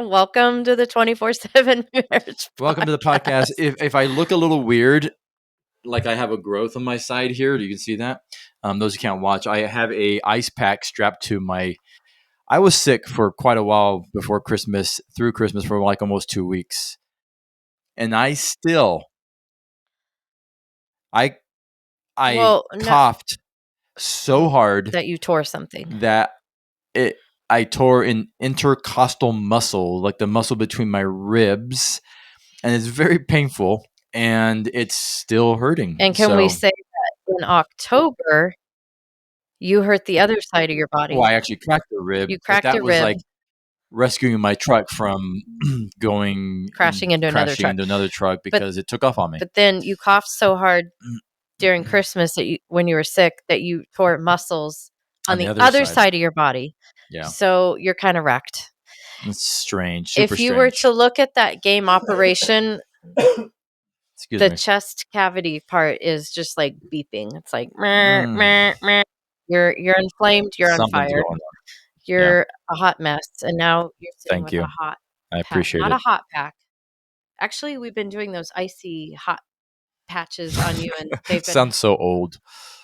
Welcome to the 24/7 Marriage Welcome to the podcast. If I look a little weird, like I have a growth on my side here, you can see that. Those who can't watch, I have a ice pack strapped to my. I was sick for quite a while before Christmas, through Christmas for like almost 2 weeks, and I Well, no, coughed so hard that you tore something. that I tore an intercostal muscle, like the muscle between my ribs, and it's very painful, and it's still hurting. And can we say that in October, you hurt the other side of your body? Well, I actually cracked a rib. You cracked that a was rib. like rescuing my truck from crashing into another truck because it took off on me. But then you coughed so hard during Christmas that when you were sick that you tore muscles on the other side of your body. Yeah. So you're kind of wrecked. It's strange. If you were to look at that game operation, the me. chest cavity part is just like beeping. It's like meh, meh, meh. You're inflamed. You're on fire. You're a hot mess, and now you're sitting with a hot. I appreciate not it. a hot pack. Actually, we've been doing those icy hot patches on you, and they've been. Sounds so old.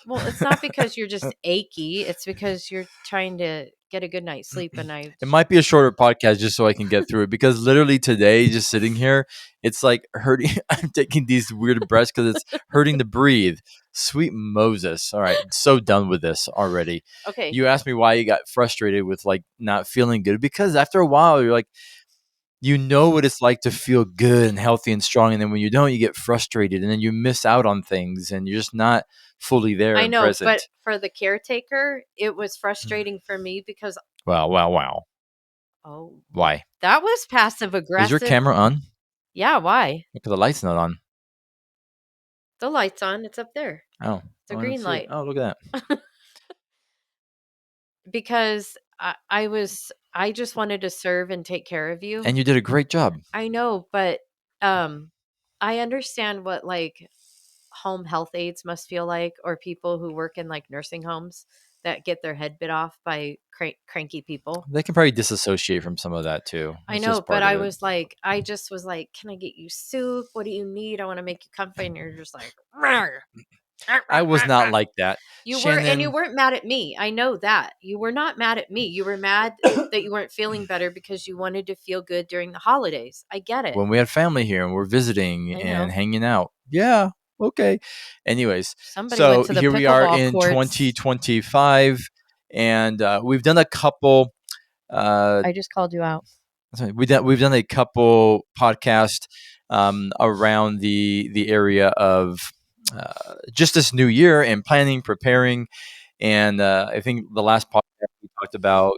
Well, it's not because you're just achy. It's because you're trying to get a good night's sleep. And it might be a shorter podcast just so I can get through it, because literally today, just sitting here, it's like hurting. I'm taking these weird breaths because it's hurting to breathe. Sweet Moses. All right. So done with this already. Okay. You asked me why you got frustrated with like not feeling good, because after a while you're like, you know what it's like to feel good and healthy and strong. And then when you don't, you get frustrated, and then you miss out on things, and you're just not fully there. I know, and present. But for the caretaker, it was frustrating for me because. Wow. Oh. Why? That was passive aggressive. Is your camera on? Yeah, why? Because the light's not on. The light's on. It's up there. Oh. The green light. Oh, look at that. Because I just wanted to serve and take care of you. And you did a great job. I know, but I understand what like home health aides must feel like, or people who work in like nursing homes that get their head bit off by cranky people. They can probably disassociate from some of that too. I know, but I just was like, can I get you soup? What do you need? I want to make you comfy. And you're just like, Rawr. I was not like that. You weren't mad at me. I know that. You were not mad at me. You were mad that you weren't feeling better because you wanted to feel good during the holidays. I get it. When we had family here and we're visiting and hanging out. Yeah. Okay. Anyways, so here we are in 2025, and we've done a couple. I just called you out. We've done a couple podcasts around the area of just this new year and planning, preparing, and I think the last podcast we talked about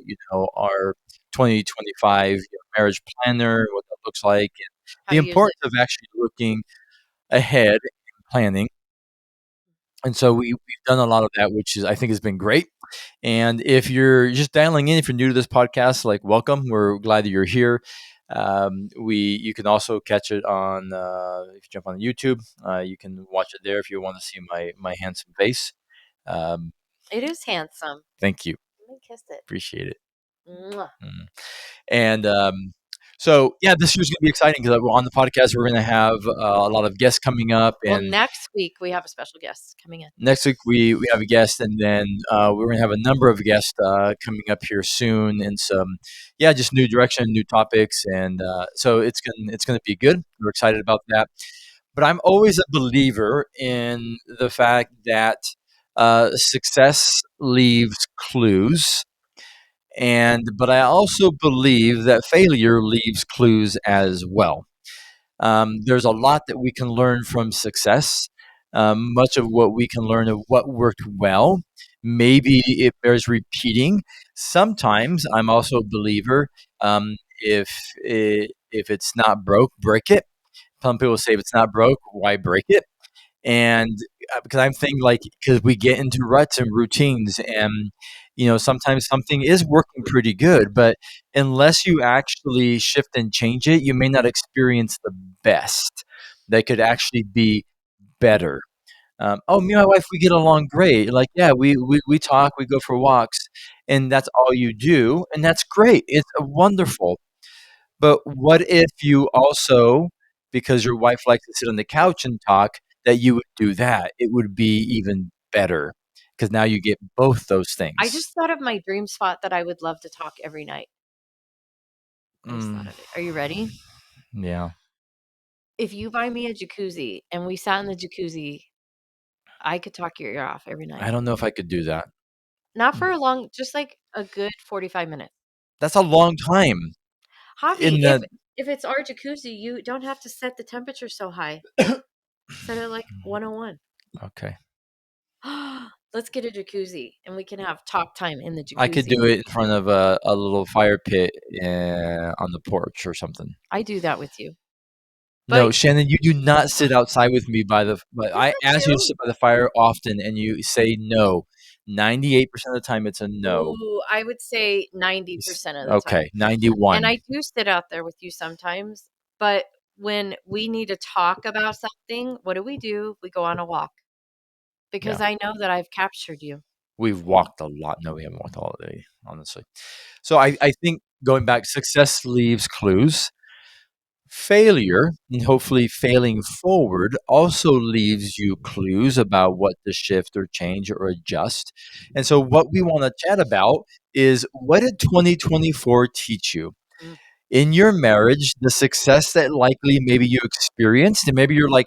our 2025 marriage planner, what that looks like, and the importance of actually looking ahead and planning. And so we've done a lot of that, which I think has been great. And if you're just dialing in, if you're new to this podcast, like, welcome. We're glad that you're here. You can also catch it on if you jump on YouTube, you can watch it there if you want to see my handsome face. It is handsome. Thank you. Let me kiss it. Appreciate it. And so, yeah, this year's going to be exciting because on the podcast, we're going to have a lot of guests coming up. And next week, we have a special guest coming in. Next week, we have a guest, and then we're going to have a number of guests coming up here soon, and some, just new direction, new topics. And so it's going to be good. We're excited about that. But I'm always a believer in the fact that success leaves clues. But I also believe that failure leaves clues as well. There's a lot that we can learn from success. Much of what we can learn of what worked well, maybe it bears repeating. Sometimes I'm also a believer, if it's not broke, break it. Some people say if it's not broke, why break it? And because I'm thinking because we get into ruts and routines, and sometimes something is working pretty good, but unless you actually shift and change it, you may not experience the best that could actually be better. Me and my wife, we get along great. We talk, we go for walks, and that's all you do, and that's great. It's wonderful. But what if you also, because your wife likes to sit on the couch and talk, that you would do that? It would be even better because now you get both those I things. just thought of my dream spot that I would love to talk every night. I just thought Mm, of it. Are you ready? yeah. If you buy me a jacuzzi and we sat in the jacuzzi, I could talk your ear off every I night. don't know if I could do that. Not Mm. for a long, just like a good 45 minutes. That's a long time Javi, in if the it's our jacuzzi, you don't have to set the temperature so high. Set it like 101. Okay. Let's get a jacuzzi and we can have talk time in the I could jacuzzi. do it in front of a little fire pit on the porch or something. I do that with you. No, But Shannon, you do not sit outside with me by the. But yes, I I ask you to do. sit by the fire often, and you say no. 98% of the time, it's a no. Ooh, I would say 90% of the time. Okay, And 91. I do sit out there with you sometimes, but when we need to talk about something, what do? We go on a walk because Yeah, I know that I've captured you. we've walked a lot. No, we haven't walked all day, honestly. So I think going back, success leaves clues. Failure, and hopefully failing forward, also leaves you clues about what to shift or change or adjust. And so, what we want to chat about is what did 2024 teach you? Mm. In your marriage, the success that likely maybe you experienced, and maybe you're like,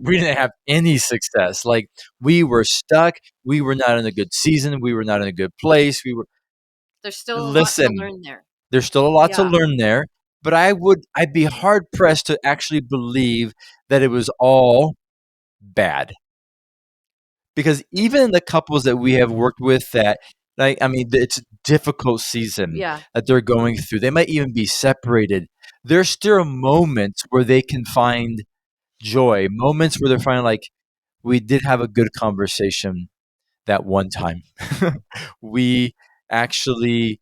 we didn't have any success. Like, we were stuck. We were not in a good season. We were not in a good place. We were, There's still a lot to listen, learn there. there's still a lot to Yeah. learn there, but I'd be hard pressed to actually believe that it was all bad. Because even in the couples that we have worked with that, like, I mean, it's a difficult season Yeah. that they're going through. They might even be separated. There's still moments where they can find joy, moments where they're finding like, we did have a good conversation that one time. We actually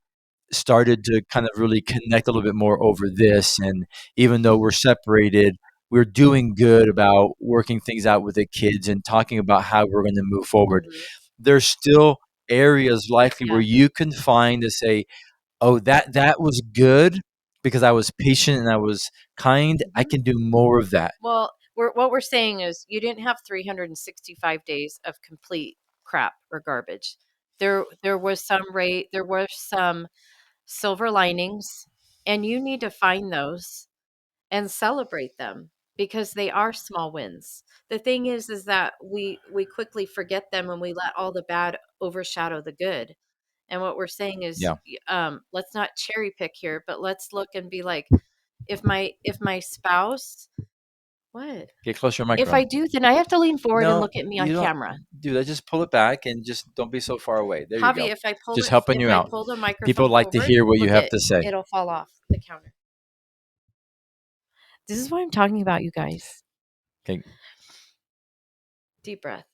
started to kind of really connect a little bit more over this. And even though we're separated, we're doing good about working things out with the kids and talking about how we're going to move forward. Mhm. There's still areas likely where Yeah. you can find to say, oh, that was good because I was patient and I was kind. I Mhm. can do more of that. Well, what we're saying is you didn't have 365 days of complete crap or garbage. There was some there were some silver linings, and you need to find those and celebrate them because they are small wins. The thing is that we quickly forget them and we let all the bad overshadow the good. And what we're saying is Yeah. let's not cherry pick here, but let's look and be like, if my spouse, what? Get closer to your If I microphone. do, then I have to lean forward and No, look at me on you don't camera. do that. Just pull it back and just don't be so far away. There you Javi, go. Just helping if you I out. pull the People microphone like to forward, hear what you look have at to say. it'll fall off the counter. This is what I'm talking about, you guys. Okay. Deep breath.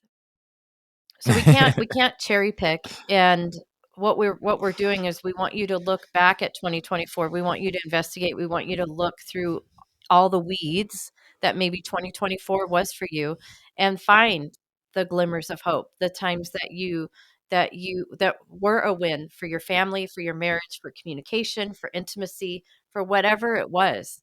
So we can't cherry pick, and what we're doing is we want you to look back at 2024. We want you to investigate. We want you to look through all the weeds that maybe 2024 was for you and find the glimmers of hope, the times that were a win for your family, for your marriage, for communication, for intimacy, for whatever it was.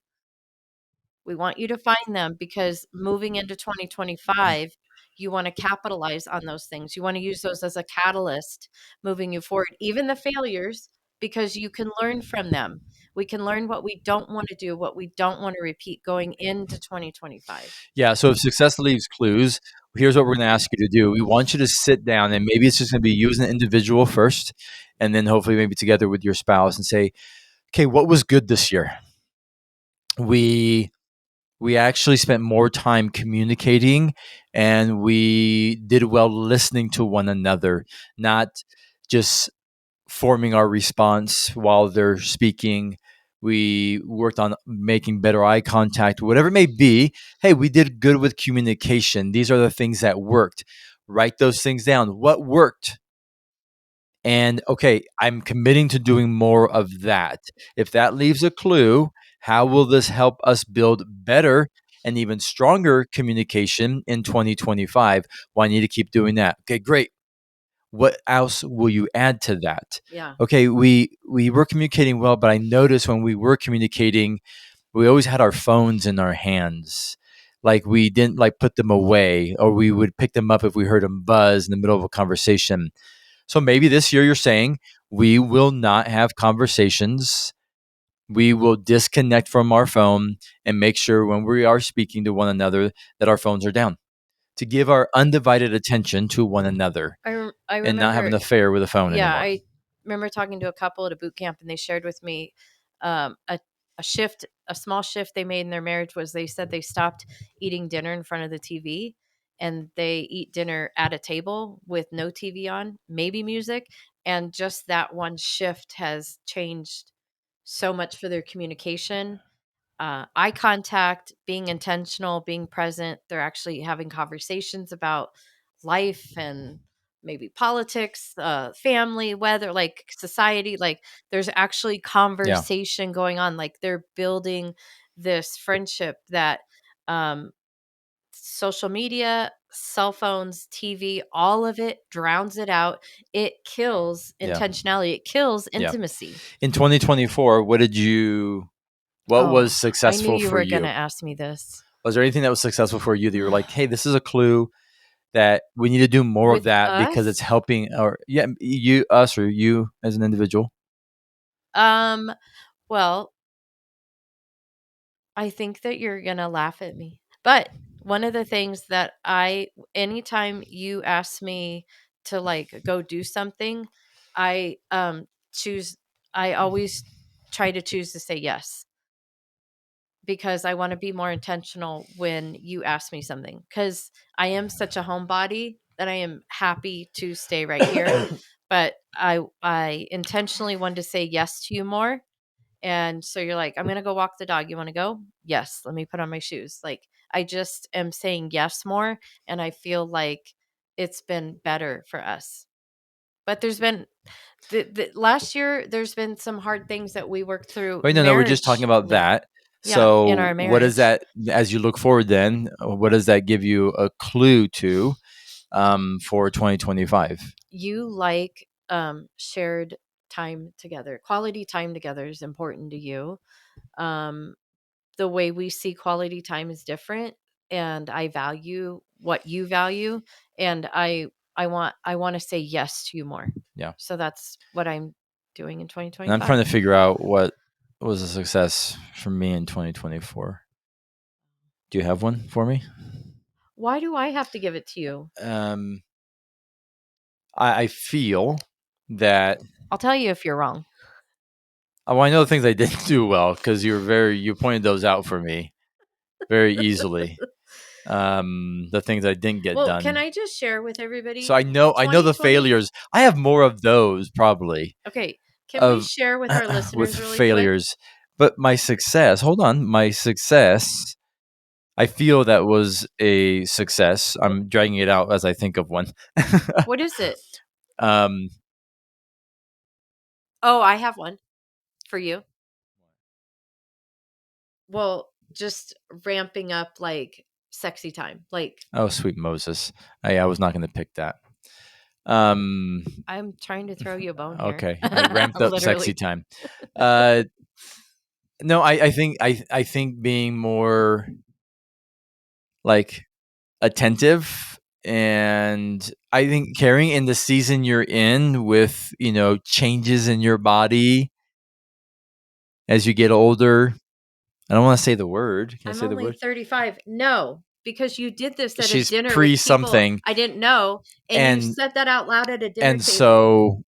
We want you to find them because moving into 2025, you want to capitalize on those things. You want to use those as a catalyst moving you forward, even the failures, because you can learn from them. We can learn what we don't want to do, what we don't want to repeat going into 2025. Yeah. So if success leaves clues, here's what we're going to ask you to do. We want you to sit down, and maybe it's just going to be you as an individual first, and then hopefully maybe together with your spouse and say, okay, what was good this year? We we actually spent more time communicating, and we did well listening to one another, not just forming our response while they're speaking. We worked on making better eye contact, whatever it may be. Hey, we did good with communication. These are the things that worked. Write those things down. What worked? And okay, I'm committing to doing more of that. If that leaves a clue, how will this help us build better and even stronger communication in 2025? Well, I need to keep doing that. Okay, great. what else will you add to that? Yeah. Okay, we were communicating well, but I noticed when we were communicating, we always had our phones in our hands. Like we didn't like put them away, or we would pick them up if we heard them buzz in the middle of a conversation. So maybe this year you're saying we will not have conversations. We will disconnect from our phone and make sure when we are speaking to one another that our phones are down, to give our undivided attention to one another I and not have an remember. affair with a phone Yeah, anymore. I remember talking to a couple at a boot camp, and they shared with me a shift, a small shift they made in their marriage was they said they stopped eating dinner in front of the TV, and they eat dinner at a table with no TV on, maybe music, and just that one shift has changed so much for their communication, eye contact, being intentional, being present. They're actually having conversations about life and maybe politics, family, weather, like society. Like there's actually Yeah, conversation going on. Like they're building this friendship that um, social media, cell phones, TV, all of it drowns it out. It kills yeah, intentionality. It kills yeah. intimacy. In 2024, what was Oh, I knew successful you for were going to you? ask me this. Was there anything that was successful for you that you were like, hey, this is a clue that we need to do more of With that because it's us, helping, or yeah, you, us, or you as an individual? um, well, I think that you're gonna laugh at me. But one of the things that anytime you ask me to like go do something, I choose, I always try to choose to say yes, because I want to be more intentional when you ask me something, because I am such a homebody that I am happy to stay right here. But I intentionally wanted to say yes to you more. And so you're like, I'm going to go walk the dog. You want to go? Yes. Let me put on my shoes. Like, I just am saying yes more. And I feel like it's been better for us. But there's been, last year, there's been some hard things that we worked through Wait, no, no, we're just talking marriage. about Yeah. that. Yeah. In So, our what does marriage, that, as you look forward, then, what does that give you a clue to for 2025? you like shared time together. Quality time together is important to you. Um, the way we see quality time is different, and I value what you value, and I want to say yes to you more. Yeah. So that's what I'm doing in And I'm 2025. trying to figure out what was a success for me in 2024. Do you have one for me? Why do I have to give it to you? Um, I feel that, I'll tell you if you're wrong. well, I know the things I didn't do well because you pointed those out for me very easily. The things I didn't get Well, can done. I just share with So everybody I know the 2020? failures. I have more of those probably Okay, can we of share with our with listeners really quick? failures. But my success, hold on, my success, I feel that was a success. I'm dragging it out as I think of one. What is it? um, Oh, I have one for you. Well, just ramping up like sexy time. Like oh, sweet Moses. I was not going to pick that. Um, I'm trying to throw you a bone here. okay, I ramped up sexy Literally. time. Uh, no, I think being more like attentive, and I think carrying in the season you're in with, changes in your body as you get older. I don't want to say the word. Can I I'm say the only word? 35. No, because you did this at a She's dinner pre with people something, I didn't know, and you and said that out loud at a dinner and table.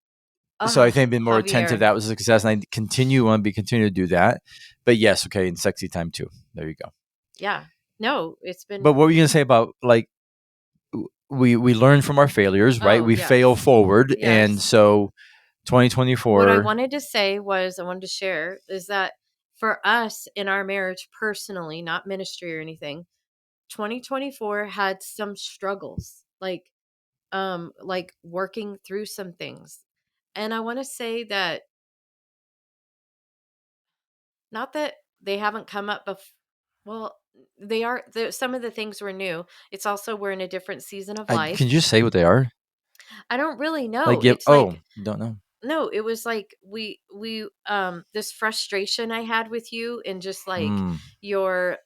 so I think being more attentive, Javier. that was a success, and I continue to do that. But yes, okay, in sexy time too. There you go. Yeah. No, it's But been what were you gonna say about, like, we learn from our failures, right? Oh, We fail yes. forward, and Yes. so What I 2024. wanted to say was I wanted to share is that for us in our marriage personally, not ministry or anything, 2024 had some struggles. Like working through some things. And I want to say that not that they haven't come up well, they are some of the things were new. It's also we're in a different season of Can life. you just say what they are? I don't really Like, know. give It's oh, like you don't know. no, it was like we this frustration I had with you and just like Mm, your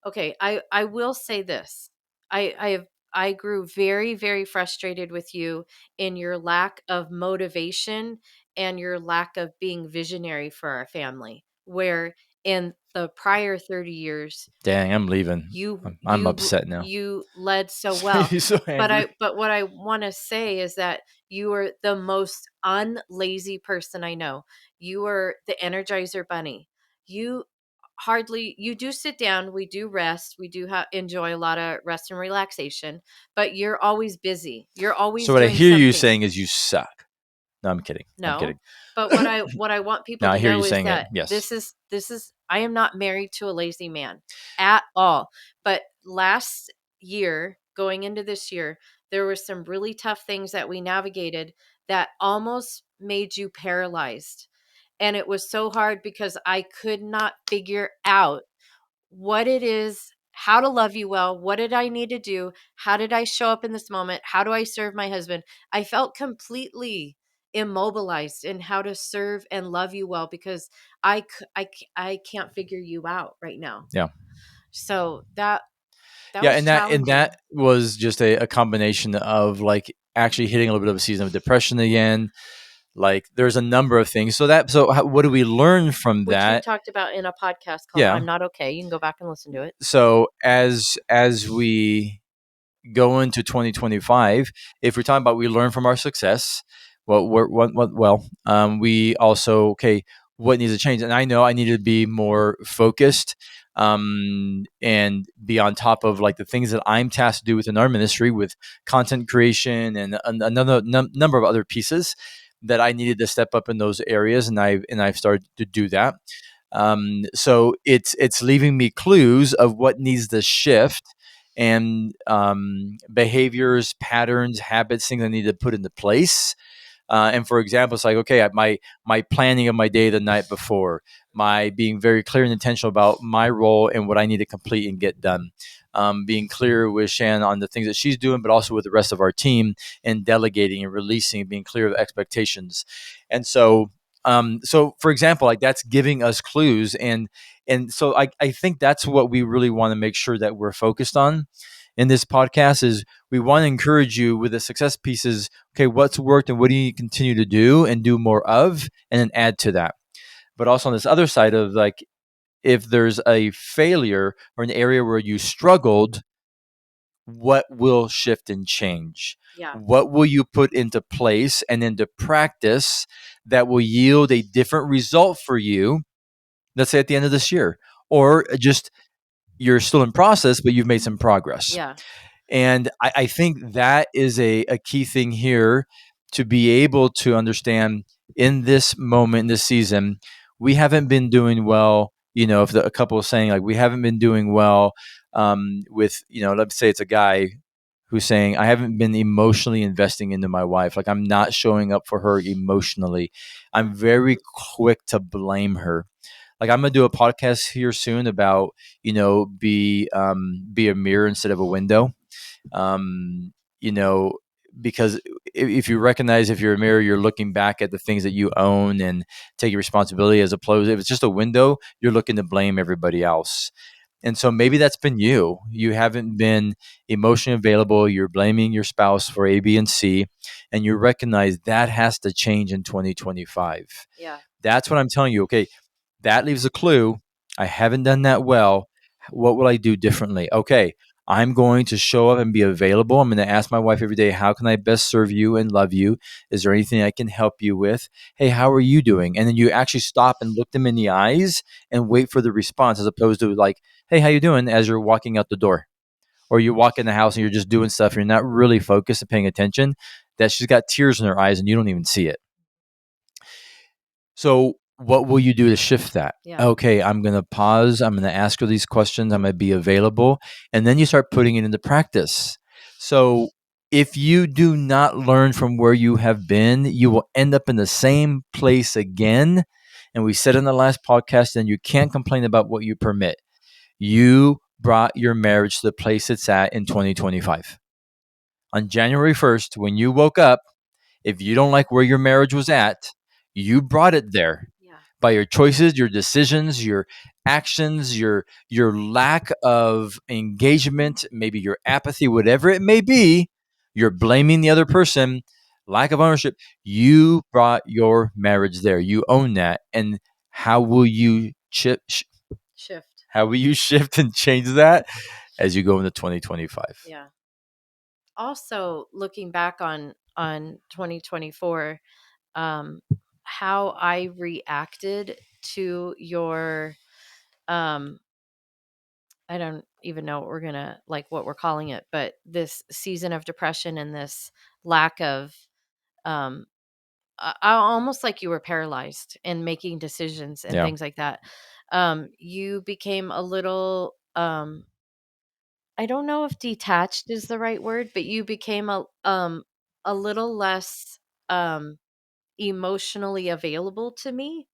okay, I will say this. I grew very very frustrated with you in your lack of motivation and your lack of being visionary for our family. Where in the prior 30 years dang, I'm leaving. you I'm you upset now. you led so well. He's so angry. But what I want to say is that you are the most unlazy person I know. You are the energizer bunny. You hardly you do sit down, we do rest, we do enjoy a lot of rest and relaxation, but you're always busy, you're So always what I doing hear you something. saying is you suck. No, I'm kidding. I'm kidding. No. But what I want No, people I to hear you know is saying it. that Yes. this is I am not married to a lazy man at all. But last year, going into this year, there were some really tough things that we navigated that almost made you paralyzed. And it was so hard because I could not figure out what it is, how to love you well, what did I need to do, how did I show up in this moment, how do I serve my husband. I felt completely immobilized in how to serve and love you well because I can't figure you out right now. Yeah. So that Yeah, was and that challenging. was just a combination of like actually hitting a little bit of a season of depression again. Like there's a number of things. What do we learn from Which we that? talked about in a podcast called Yeah. I'm Not Okay. You can go back and listen to it. So as we go into 2025, if we're talking about we learn from our success, we also okay, what needs to change? And I know I need to be more focused, and be on top of like the things that I'm tasked to do within our ministry with content creation and another number of other pieces that I needed to step up in those areas, and I've started to do that. So it's leaving me clues of what needs to shift, and behaviors, patterns, habits, things I need to put into place. And for example, it's like, okay, my planning of my day the night before, my being very clear and intentional about my role and what I need to complete and get done. Being clear with Shannon on the things that she's doing, but also with the rest of our team, and delegating and releasing, and being clear of expectations. And so for example, like that's giving us clues, and so I think that's what we really want to make sure that we're focused on in this podcast is we want to encourage you with the success pieces. Okay, what's worked and what do you continue to do and do more of, and then add to that. But also on this other side of like, if there's a failure or an area where you struggled, what will shift and change? Yeah. What will you put into place and into practice that will yield a different result for you, let's say at the end of this year? Or just you're still in process, but you've made some progress. Yeah. And I think that is a key thing here to be able to understand in this moment, in this season, we haven't been doing well. If a couple is saying like we haven't been doing well, with, let's say it's a guy who's saying, I haven't been emotionally investing into my wife. Like I'm not showing up for her emotionally. I'm very quick to blame her. Like I'm gonna do a podcast here soon about, be a mirror instead of a window. um, you know, because if you recognize, if you're a mirror, you're looking back at the things that you own and taking responsibility, as opposed to if it's just a window, you're looking to blame everybody else. And so maybe that's been you. You haven't been emotionally available. You're blaming your spouse for A, B, and C, and you recognize that has to change in 2025. Yeah. That's what I'm telling you. Okay, that leaves a clue. I haven't done that well. What will I do differently? Okay, I'm going to show up and be available. I'm going to ask my wife every day, how can I best serve you and love you? Is there anything I can help you with? Hey, how are you doing? And then you actually stop and look them in the eyes and wait for the response, as opposed to like, hey, how you doing, as you're walking out the door. Or you walk in the house and you're just doing stuff. And you're not really focused and paying attention. That she's got tears in her eyes and you don't even see it. So, what will you do to shift that? Yeah. Okay, I'm going to pause. I'm going to ask her these questions. I'm going to be available. And then you start putting it into practice. So, if you do not learn from where you have been, you will end up in the same place again. And we said in the last podcast, and you can't complain about what you permit. You brought your marriage to the place it's at in 2025. On January 1st, when you woke up, if you don't like where your marriage was at, you brought it there Yeah. by your choices, your decisions, your actions, your lack of engagement, maybe your apathy, whatever it may be, you're blaming the other person, lack of ownership. You brought your marriage there. You own that. And how will you Shift. how will you shift and change that as you go into 2025? Yeah. Also, looking back on 2024, um, how I reacted to your um I don't even know what we're gonna like what we're calling it, but this season of depression and this lack of um almost like you were paralyzed in making decisions and Yeah. things like that. You became a little I don't know if detached is the right word, but you became a little less um emotionally available to me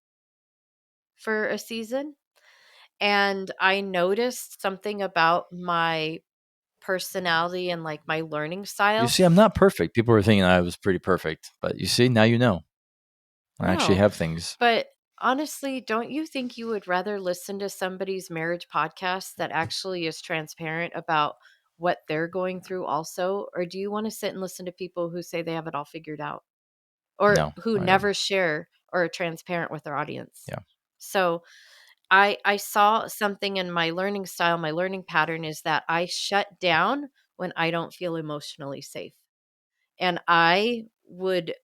for a season. And I noticed something about my personality and like my learning You style. see, I'm not perfect. People were thinking I was pretty perfect, but you see, now you know. I actually No, have things. but honestly, don't you think you would rather listen to somebody's marriage podcast that actually is transparent about what they're going through also? Or do you want to sit and listen to people who say they have it all figured out or No, who I don't. never share or are transparent with their audience? Yeah. So I saw something in my learning style, my learning pattern is that I shut down when I don't feel emotionally safe. And I would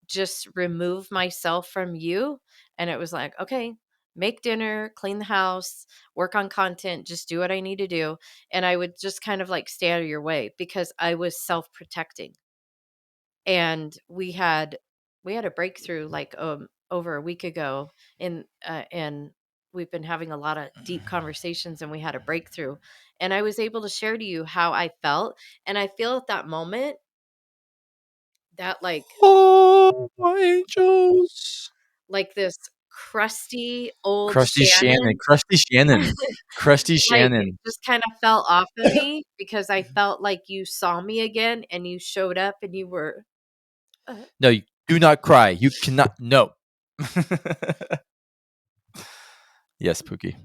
just remove myself from you. And it was like, okay, make dinner, clean the house, work on content, just do what I need to do. And I would just kind of like stay out of your way because I was self protecting. And we had a breakthrough like over a week ago and we've been having a lot of deep conversations and we had a breakthrough and I was able to share to you how I felt and I feel at that moment that Oh, angels. this crusty old Crusty Shannon. Shannon Crusty Shannon. Crusty like Shannon. just kind of fell off of me because I felt like you saw me again and you showed up and you were uh, No, you do not cry. You cannot. No. Yes, Pookie.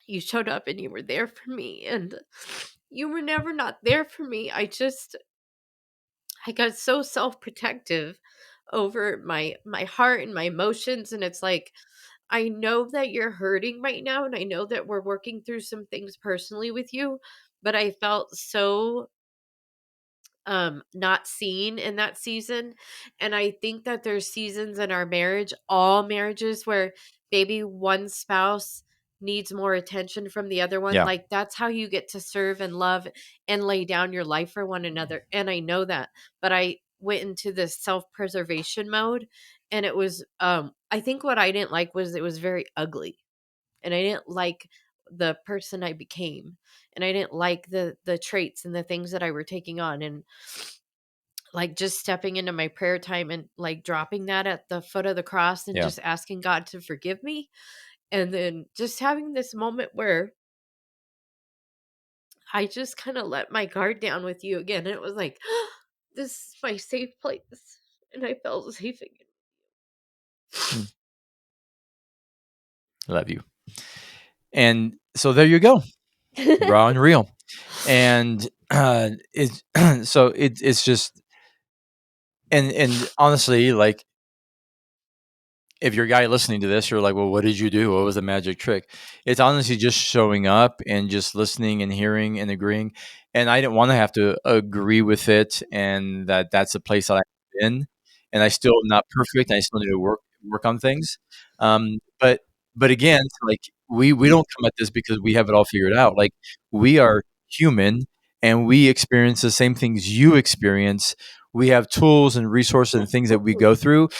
you showed up and you were there for me and you were never not there for me. I got so self-protective over my heart and my emotions and it's like I know that you're hurting right now and I know that we're working through some things personally with you, but I felt so not seen in that season. And I think that there's seasons in our marriage, all marriages where maybe one spouse needs more attention from the other one. Yeah. Like that's how you get to serve and love and lay down your life for one another. And I know that, but I went into this self-preservation mode and it was I think what I didn't like was it was very ugly and I didn't like the person I became and I didn't like the traits and the things that I were taking on and like just stepping into my prayer time and like dropping that at the foot of the cross and Yeah. just asking God to forgive me and then just having this moment where I just kind of let my guard down with you again and it was like this is my safe place and I felt safe again. Mm, love you. And so there you go. Raw and real. And it's so it's just and honestly, like if you're a guy listening to this, you're like, well, what did you do? What was the magic trick? It's honestly just showing up and just listening and hearing and agreeing. And I didn't want to have to agree with it, and that's a place that I'm in. And I still am not perfect. I still need to work on things. But again, like we don't come at this because we have it all figured out. Like we are human, and we experience the same things you experience. We have tools and resources and things that we go through,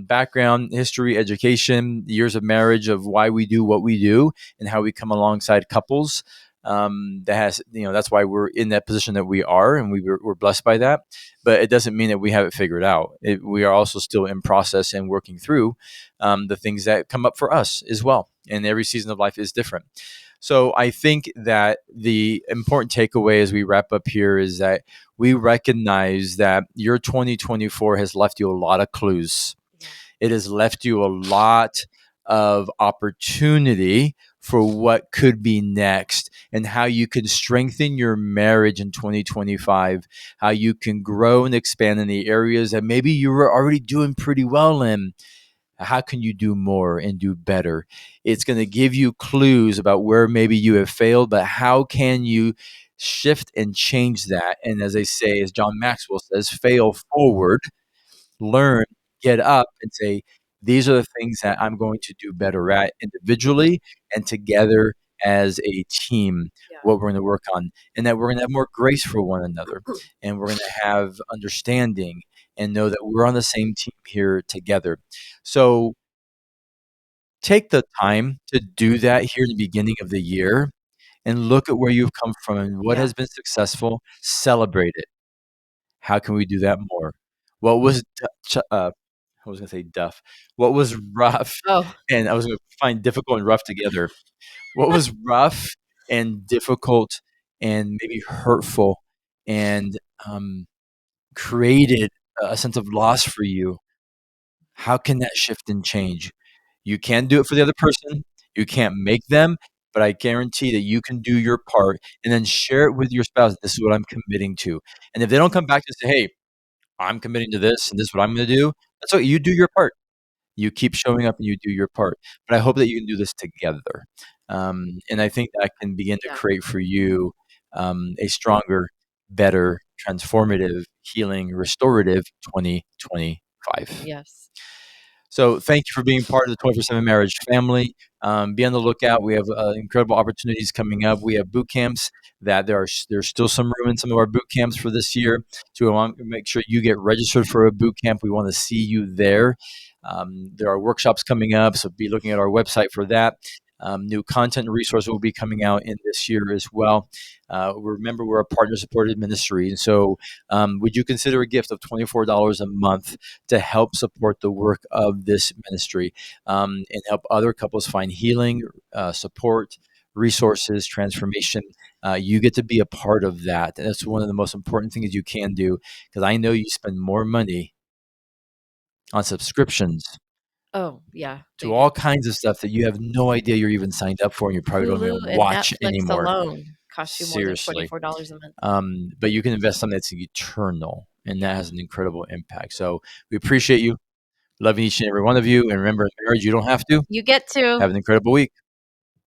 background, history, education, years of marriage, of why we do what we do, and how we come alongside couples. That has, that's why we're in that position that we are, and we're blessed by that. But it doesn't mean that we have it figured out. We are also still in process and working through the things that come up for us as well. And every season of life is different. So I think that the important takeaway as we wrap up here is that we recognize that your 2024 has left you a lot of clues. Yeah. It has left you a lot of opportunity for what could be next and how you can strengthen your marriage in 2025, how you can grow and expand in the areas that maybe you were already doing pretty well in. How can you do more and do better? It's going to give you clues about where maybe you have failed, but how can you shift and change that? And as they say, as John Maxwell says, fail forward, learn, get up, and say, these are the things that I'm going to do better at individually and together as a team, Yeah. what we're going to work on, and that we're going to have more grace for one another, and we're going to have understanding and know that we're on the same team here together. So take the time to do that here in the beginning of the year and look at where you've come from and what Yeah. has been successful. Celebrate it. How can we do that more? What was I was gonna say duff. What was rough Oh, and I was gonna find difficult and rough together. What was rough and difficult and maybe hurtful and created a sense of loss for you? How can that shift and change? You can do it for the other person. You can't make them, but I guarantee that you can do your part and then share it with your spouse. This is what I'm committing to. And if they don't come back and say, "Hey, I'm committing to this and this is what I'm going to do," that's okay. You do your part. You keep showing up and you do your part. But I hope that you can do this together. And I think that can begin to yeah. create for you a stronger, better, transformative, healing, restorative 2025. Yes. So thank you for being part of the 24/7 Marriage family. Be on the lookout. We have incredible opportunities coming up. We have boot camps that there's still some room in some of our boot camps for this year. So we want to make sure you get registered for a boot camp. We want to see you there. There are workshops coming up, so be looking at our website for that. New content and resources will be coming out in this year as well. Remember, we're a partner-supported ministry, and so would you consider a gift of $24 a month to help support the work of this ministry and help other couples find healing, support, resources, transformation? You get to be a part of that. And that's one of the most important things you can do because I know you spend more money on subscriptions Oh, yeah, to big. all kinds of stuff that you have no idea you're even signed up for and you probably don't Hulu even and watch Netflix anymore. alone cost you more than Seriously. $24 a month. But you can invest something that's eternal, and that Yeah. has an incredible impact. So we appreciate you. Loving each and every one of you. And remember, in marriage, you don't have to. You get to. Have an incredible week.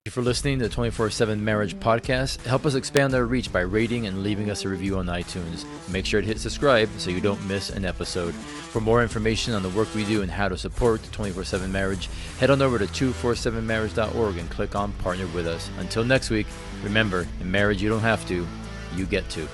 Thank you for listening to the 24/7 Marriage Podcast. Help us expand our reach by rating and leaving us a review on iTunes. Make sure to hit subscribe so you don't miss an episode. For more information on the work we do and how to support the 24/7 Marriage, head on over to 247marriage.org and click on Partner with Us. Until next week, remember, in marriage you don't have to, you get to.